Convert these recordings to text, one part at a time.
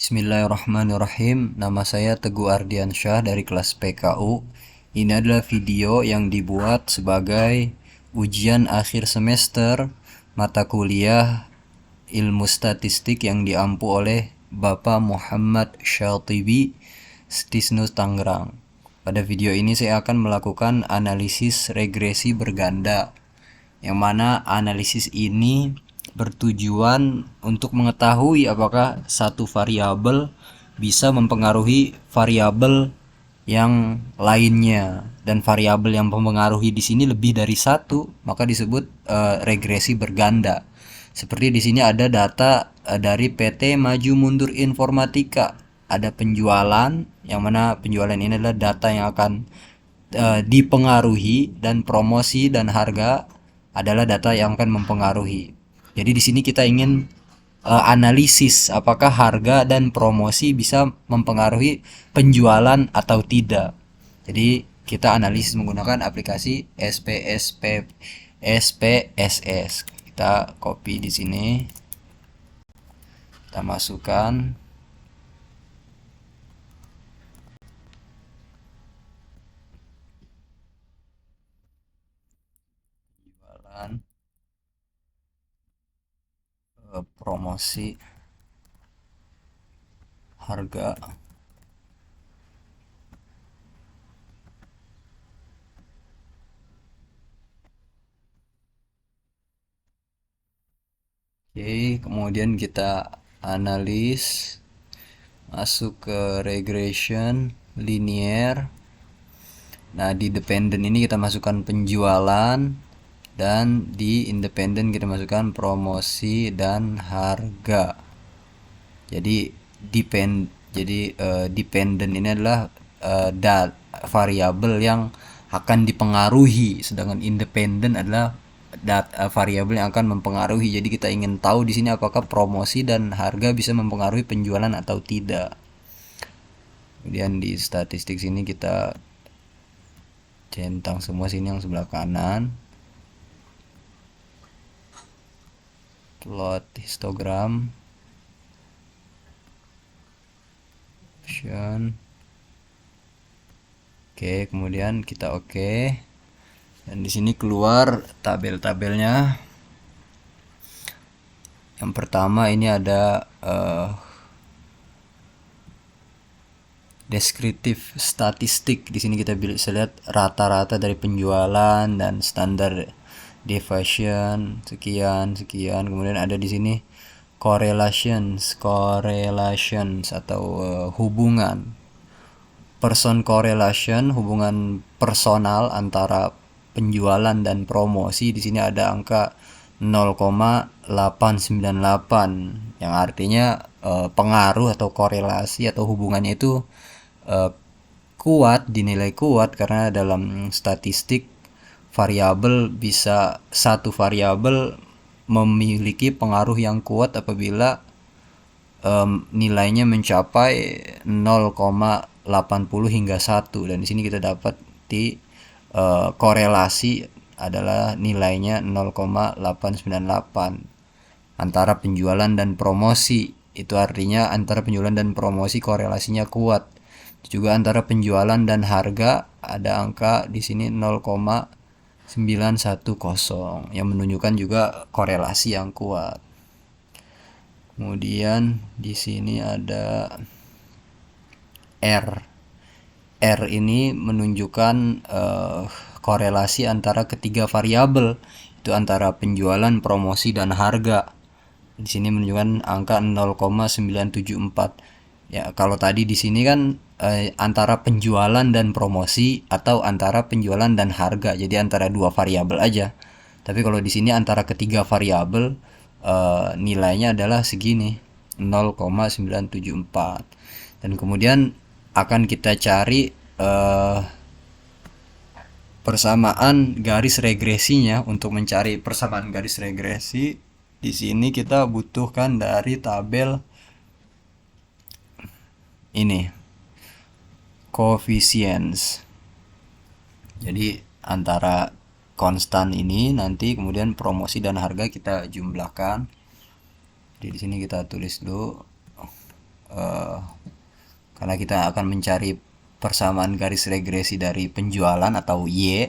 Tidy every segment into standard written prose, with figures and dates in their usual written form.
Bismillahirrahmanirrahim. Nama saya Teguh Ardiansyah dari kelas PKU. Ini adalah video yang dibuat sebagai ujian akhir semester mata kuliah Ilmu Statistik yang diampu oleh Bapak Muhammad Syatibi, Stisnus Tangerang. Pada video ini saya akan melakukan analisis regresi berganda, yang mana analisis ini bertujuan untuk mengetahui apakah satu variabel bisa mempengaruhi variabel yang lainnya, dan variabel yang mempengaruhi di sini lebih dari satu, maka disebut regresi berganda. Seperti di sini ada data dari PT Maju Mundur Informatika, ada penjualan, yang mana penjualan ini adalah data yang akan dipengaruhi, dan promosi dan harga adalah data yang akan mempengaruhi. Jadi di sini kita ingin analisis apakah harga dan promosi bisa mempengaruhi penjualan atau tidak. Jadi kita analisis menggunakan aplikasi SPSS. Kita copy di sini, kita masukkan. Penjualan, promosi, harga. Oke, kemudian kita analis, masuk ke regression linear. Nah, di dependent ini kita masukkan penjualan, dan di independent kita masukkan promosi dan harga. Jadi dependent ini adalah variabel yang akan dipengaruhi, sedangkan independent adalah variabel yang akan mempengaruhi. Jadi kita ingin tahu di sini apakah promosi dan harga bisa mempengaruhi penjualan atau tidak. Kemudian di statistik sini kita centang semua sini yang sebelah kanan, plot histogram, option. Oke, kemudian kita oke. Dan di sini keluar tabel-tabelnya. Yang pertama ini ada deskriptif statistik. Di sini kita bisa lihat rata-rata dari penjualan dan standar deviation sekian sekian. Kemudian ada di sini correlations atau hubungan person correlation, hubungan personal antara penjualan dan promosi. Di sini ada angka 0,898, yang artinya pengaruh atau korelasi atau hubungannya itu kuat, dinilai kuat, karena dalam statistik variabel satu variabel memiliki pengaruh yang kuat apabila nilainya mencapai 0,80 hingga 1. Dan di sini kita dapat di korelasi adalah nilainya 0,898 antara penjualan dan promosi. Itu artinya antara penjualan dan promosi korelasinya kuat. Juga antara penjualan dan harga ada angka di sini 0,910 yang menunjukkan juga korelasi yang kuat. Kemudian di sini ada R. R ini menunjukkan korelasi antara ketiga variabel, itu antara penjualan, promosi, dan harga. Di sini menunjukkan angka 0,974. Ya, kalau tadi di sini kan antara penjualan dan promosi atau antara penjualan dan harga. Jadi antara dua variabel aja. Tapi kalau di sini antara ketiga variabel, nilainya adalah segini, 0,974. Dan kemudian akan kita cari persamaan garis regresinya. Untuk mencari persamaan garis regresi, di sini kita butuhkan dari tabel ini, coefficients. Jadi antara konstan ini nanti kemudian promosi dan harga kita jumlahkan. Jadi di sini kita tulis dulu karena kita akan mencari persamaan garis regresi dari penjualan atau Y.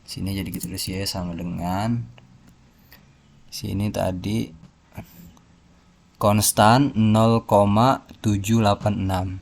Sini jadi kita tulis Y sama dengan sini tadi konstan 0,786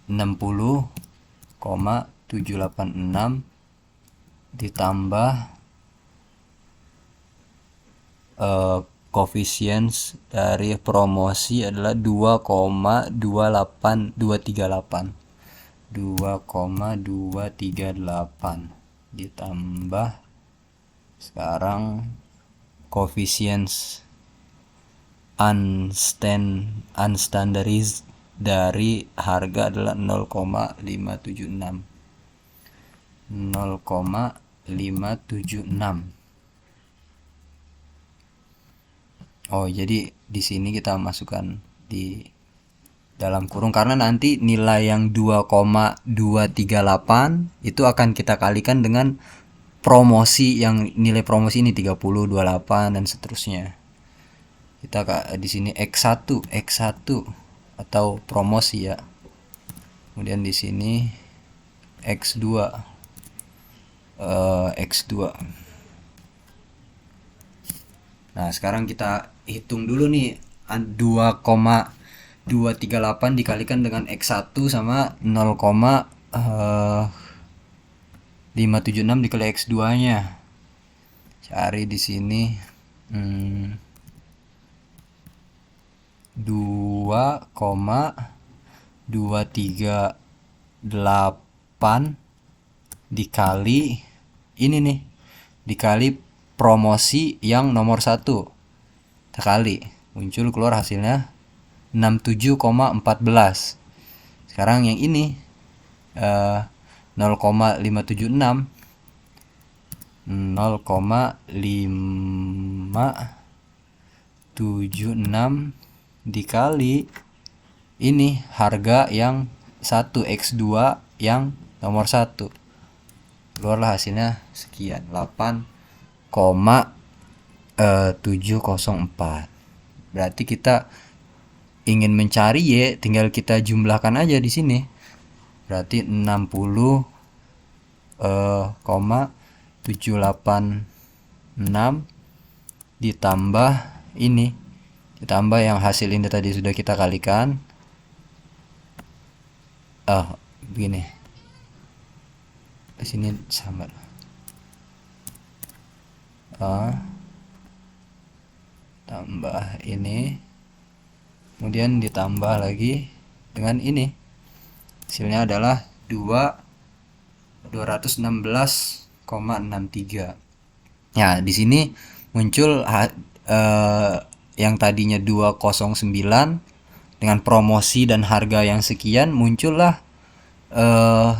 60,786 ditambah koefisiens dari promosi adalah 2,28238 ditambah sekarang koefisiens unstandardized dari harga adalah 0,576. Oh, jadi di sini kita masukkan di dalam kurung karena nanti nilai yang 2,238 itu akan kita kalikan dengan promosi yang nilai promosi ini 30, 28 dan seterusnya. Kita di sini X1 atau promosi ya. Kemudian di sini X2 Nah, sekarang kita hitung dulu nih 2,238 dikalikan dengan X1 sama 0,576 dikali X2-nya. Cari di sini 2,238 dikali ini nih, dikali promosi yang nomor 1 kali, muncul keluar hasilnya 67,14. Sekarang yang ini 0,576 dikali ini harga yang 1 X2 yang nomor 1, keluarlah hasilnya sekian 8,704. Berarti kita ingin mencari Y, tinggal kita jumlahkan aja di sini. Berarti 60,786 ditambah ini, ditambah yang hasil ini tadi sudah kita kalikan. Begini. Di sini sama. Tambah ini, kemudian ditambah lagi dengan ini, hasilnya adalah 216,63. Ya, di sini muncul yang tadinya 209 dengan promosi dan harga yang sekian, muncullah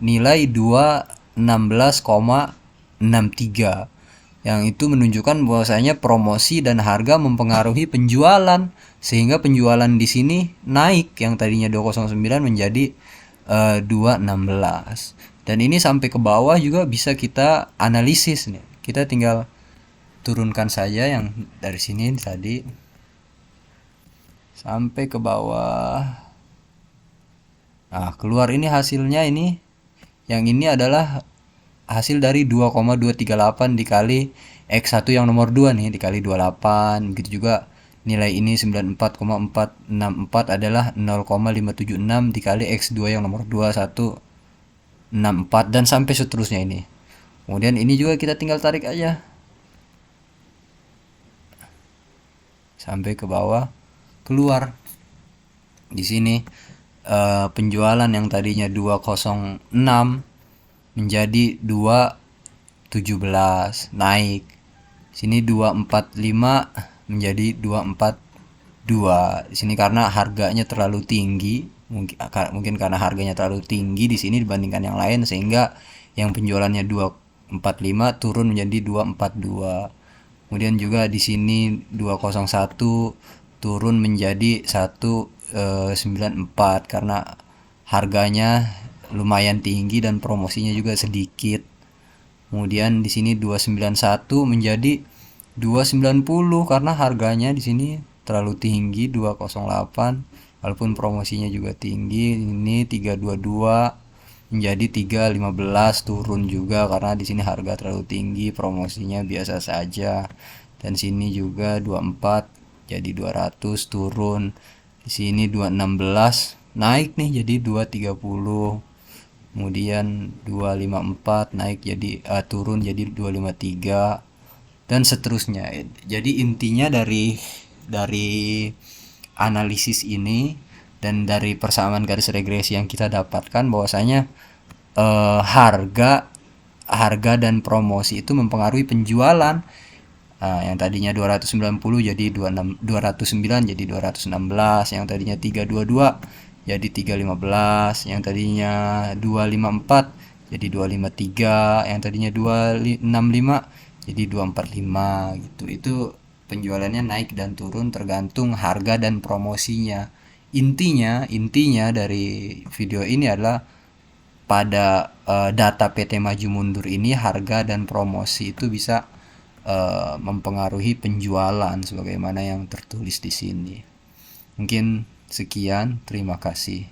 nilai 216,63. Yang itu menunjukkan bahwasanya promosi dan harga mempengaruhi penjualan, sehingga penjualan di sini naik, yang tadinya 209 menjadi 216. Dan ini sampai ke bawah juga bisa kita analisis nih. Kita tinggal turunkan saja yang dari sini tadi sampai ke bawah. Nah, keluar ini hasilnya ini. Yang ini adalah hasil dari 2,238 dikali X1 yang nomor 2 nih, dikali 28. Begitu juga nilai ini 94,464 adalah 0,576 dikali X2 yang nomor 2 164 dan sampai seterusnya ini. Kemudian ini juga kita tinggal tarik aja sampai ke bawah, keluar di sini penjualan yang tadinya 206 menjadi 217, naik. Sini 245 menjadi 242. Di sini karena harganya terlalu tinggi, mungkin karena harganya terlalu tinggi di sini dibandingkan yang lain, sehingga yang penjualannya 245 turun menjadi 242. Kemudian juga di sini 201 turun menjadi 194 karena harganya lumayan tinggi dan promosinya juga sedikit. Kemudian di sini 291 menjadi 290 karena harganya di sini terlalu tinggi 208 walaupun promosinya juga tinggi. Ini 322 menjadi 315, turun juga karena di sini harga terlalu tinggi, promosinya biasa saja. Dan sini juga 24 jadi 200, turun. Di sini 216 naik nih jadi 230. Kemudian 254 naik jadi turun jadi 253 dan seterusnya. Jadi intinya dari analisis ini dan dari persamaan garis regresi yang kita dapatkan bahwasanya harga dan promosi itu mempengaruhi penjualan. Yang tadinya 290 jadi 209 jadi 216, yang tadinya 322 jadi 315, yang tadinya 254 jadi 253, yang tadinya 265 jadi 245 gitu. Itu penjualannya naik dan turun tergantung harga dan promosinya. Intinya dari video ini adalah pada data PT Maju Mundur ini harga dan promosi itu bisa mempengaruhi penjualan sebagaimana yang tertulis di sini. Mungkin sekian, terima kasih.